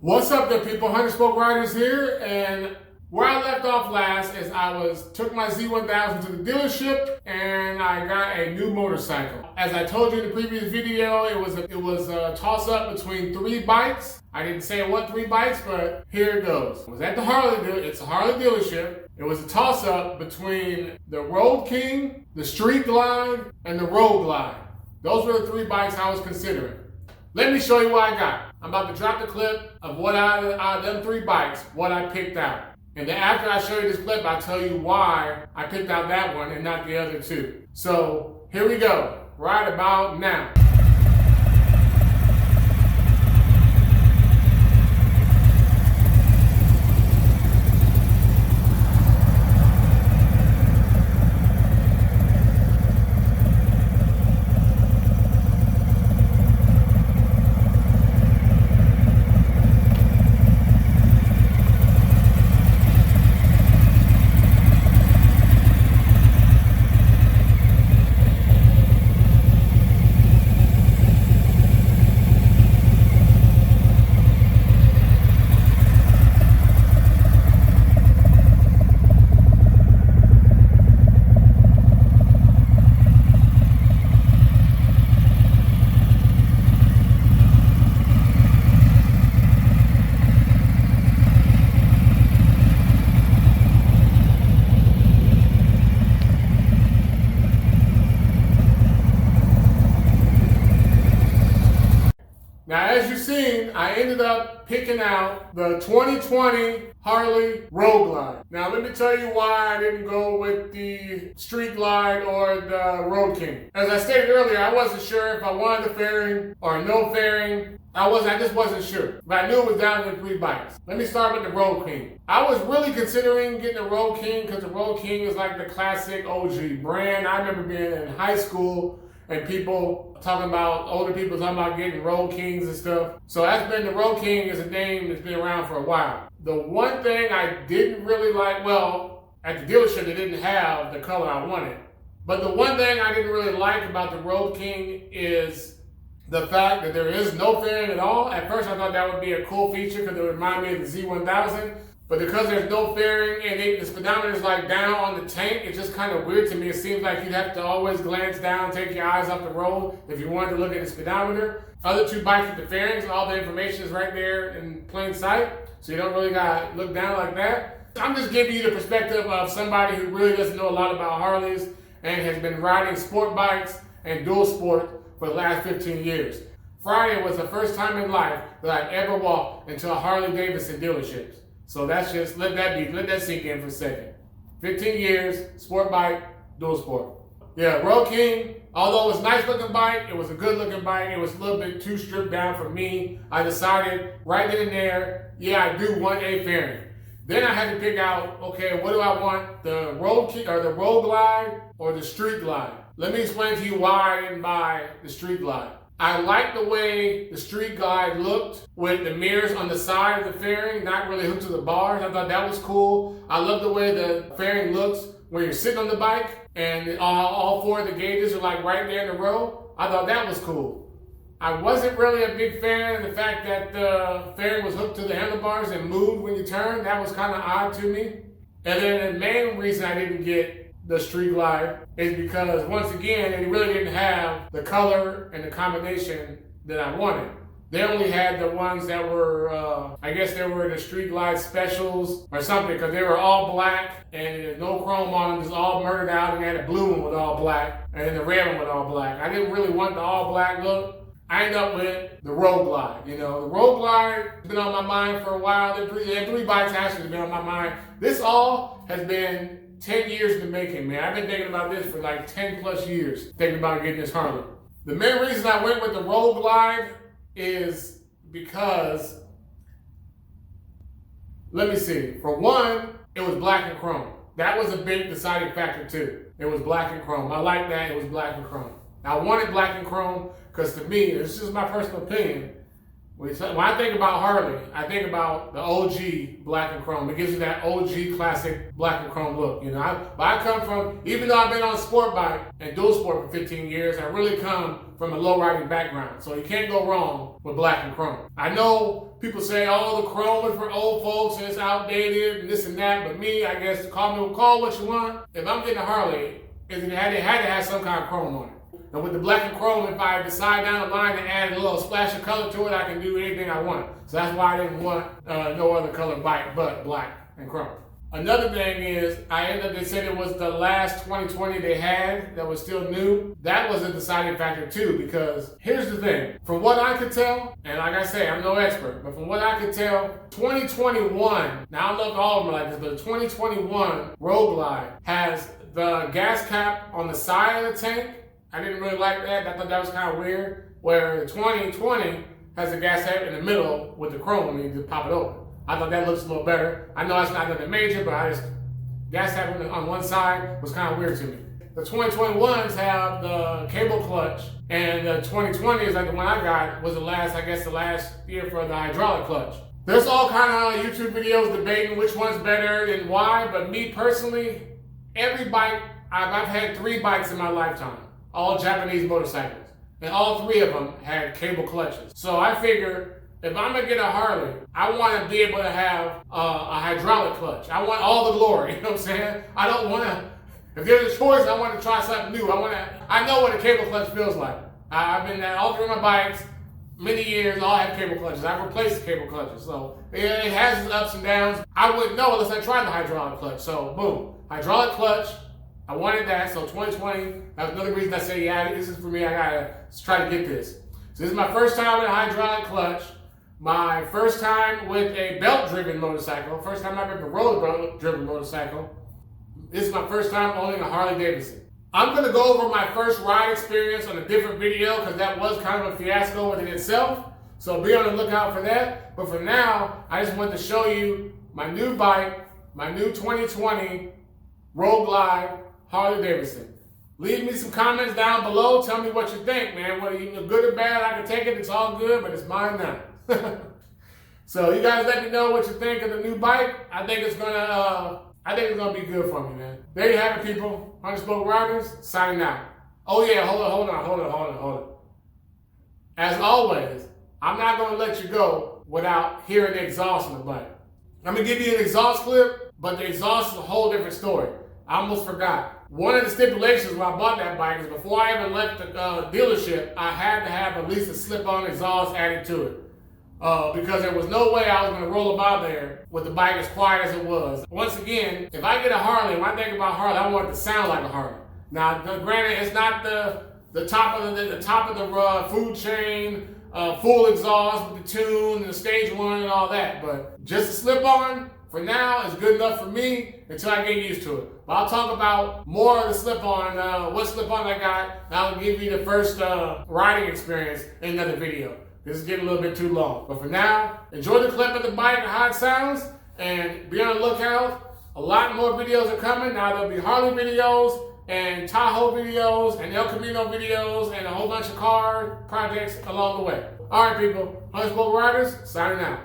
What's up there, people? 100 Spoke Riders here, and where I left off last is I took my Z1000 to the dealership and I got a new motorcycle. As I told you in the previous video, it was a toss-up between three bikes. I didn't say what three bikes, but here it goes. It was at the it's a Harley dealership. It was a toss-up between the Road King, the Street Glide, and the Road Glide. Those were the three bikes I was considering. Let me show you what I got. I'm about to drop the clip of what out of them three bikes, what I picked out. And then after I show you this clip, I'll tell you why I picked out that one and not the other two. So here we go, right about now. Now, as you've seen, I ended up picking out the 2020 Harley Road Glide. Now, let me tell you why I didn't go with the Street Glide or the Road King. As I stated earlier, I wasn't sure if I wanted the fairing or no fairing. I just wasn't sure. But I knew it was down to the three bikes. Let me start with the Road King. I was really considering getting the Road King because the Road King is like the classic OG brand. I remember being in high school and older people talking about getting Road Kings and stuff. So the Road King is a name that's been around for a while. The one thing I didn't really like, well, at the dealership they didn't have the color I wanted. But the one thing I didn't really like about the Road King is the fact that there is no fairing at all. At first I thought that would be a cool feature because it would remind me of the Z1000. But because there's no fairing and the speedometer is like down on the tank, it's just kind of weird to me. It seems like you'd have to always glance down, take your eyes off the road if you wanted to look at the speedometer. Other two bikes with the fairings, all the information is right there in plain sight, so you don't really gotta look down like that. I'm just giving you the perspective of somebody who really doesn't know a lot about Harleys and has been riding sport bikes and dual sport for the last 15 years. Friday was the first time in life that I've ever walked into a Harley Davidson dealerships. So that's just, let that sink in for a second. 15 years, sport bike, dual sport. Yeah, Road King, although it was a nice looking bike, it was a good looking bike, it was a little bit too stripped down for me. I decided right then and there, yeah, I do want a fairing. Then I had to pick out, okay, what do I want? The Road King or the Road Glide or the Street Glide? Let me explain to you why I didn't buy the Street Glide. I like the way the Street Glide looked with the mirrors on the side of the fairing, not really hooked to the bars. I thought that was cool. I love the way the fairing looks when you're sitting on the bike and all four of the gauges are like right there in the row. I thought that was cool. I wasn't really a big fan of the fact that the fairing was hooked to the handlebars and moved when you turn. That was kind of odd to me. And then the main reason I didn't get the Street Glide is because, once again, they really didn't have the color and the combination that I wanted. They only had the ones that were, I guess they were the Street Glide specials or something, because they were all black and there's no chrome on them, just all murdered out, and they had a blue one with all black and then the red one with all black. I didn't really want the all black look. I ended up with the Road Glide. You know, the Road Glide has been on my mind for a while. The three bikes actually have been on my mind. This all has been 10 years in the making, man. I've been thinking about this for like 10 plus years, thinking about getting this Harley. The main reason I went with the Road Glide is because, let me see. For one, it was black and chrome. That was a big deciding factor too. It was black and chrome. I like that it was black and chrome. I wanted black and chrome because, to me, it's just my personal opinion, when I think about Harley, I think about the OG black and chrome. It gives you that OG classic black and chrome look. You know, I come from, even though I've been on a sport bike and dual sport for 15 years, I really come from a low riding background. So you can't go wrong with black and chrome. I know People say, oh, the chrome is for old folks and it's outdated and this and that. But me, I guess, call what you want. If I'm getting a Harley, it had to have some kind of chrome on it. And with the black and chrome, if I decide down the line to add a little splash of color to it, I can do anything I want. So that's why I didn't want no other color bike but black and chrome. Another thing is, they said it was the last 2020 they had that was still new. That was a deciding factor too, because here's the thing. From what I could tell, and like I say, I'm no expert, but from what I could tell, 2021, now I don't know if all of them are like this, but the 2021 Road Glide has the gas cap on the side of the tank. I didn't really like that. I thought that was kind of weird. Where the 2020 has the gas cap in the middle with the chrome, and you just pop it open. I thought that looks a little better. I know it's not nothing major, but gas cap on one side was kind of weird to me. The 2021s have the cable clutch, and the 2020 is like the one I got was the last year for the hydraulic clutch. There's all kind of YouTube videos debating which one's better and why, but me personally, every bike, I've had 3 bikes in my lifetime, all Japanese motorcycles, and all 3 of them had cable clutches. So I figure, if I'm gonna get a Harley, I want to be able to have a hydraulic clutch. I want all the glory, you know what I'm saying? I don't want to, if there's a choice, I want to try something new. I know what a cable clutch feels like. I've been at all 3 of my bikes, many years, all have cable clutches. I've replaced the cable clutches, so it has its ups and downs. I wouldn't know unless I tried the hydraulic clutch. So boom, hydraulic clutch, I wanted that, so 2020, that's another reason I say, yeah, this is for me, I gotta try to get this. So this is my first time with a hydraulic clutch. My first time with a belt-driven motorcycle, first time I've ever rode a belt-driven motorcycle. This is my first time owning a Harley Davidson. I'm going to go over my first ride experience on a different video because that was kind of a fiasco within itself. So be on the lookout for that. But for now, I just wanted to show you my new bike, my new 2020 Road Glide Harley Davidson. Leave me some comments down below. Tell me what you think, man. Whether you're good or bad, I can take it. It's all good, but it's mine now. So you guys let me know what you think of the new bike. I think it's gonna be good for me, man. There you have it, people. Unspoken Riders, signing out. Oh yeah, hold on. As always, I'm not gonna let you go without hearing the exhaust on the bike. I'm gonna give you an exhaust clip, but the exhaust is a whole different story. I almost forgot. One of the stipulations when I bought that bike is before I even left the dealership, I had to have at least a slip-on exhaust added to it. Because there was no way I was going to roll about there with the bike as quiet as it was. Once again, if I get a Harley, when I think about Harley, I want it to sound like a Harley. Now, granted, it's not the top of the food chain, full exhaust with the tune and the stage 1 and all that, but just a slip-on for now is good enough for me until I get used to it. But I'll talk about more of the slip-on, what slip-on I got, and I'll give you the first riding experience in another video. This is getting a little bit too long. But for now, enjoy the clip of the bike and how it sounds, and be on the lookout. A lot more videos are coming. Now there'll be Harley videos, and Tahoe videos, and El Camino videos, and a whole bunch of car projects along the way. All right, people. Unspoken Riders, signing out.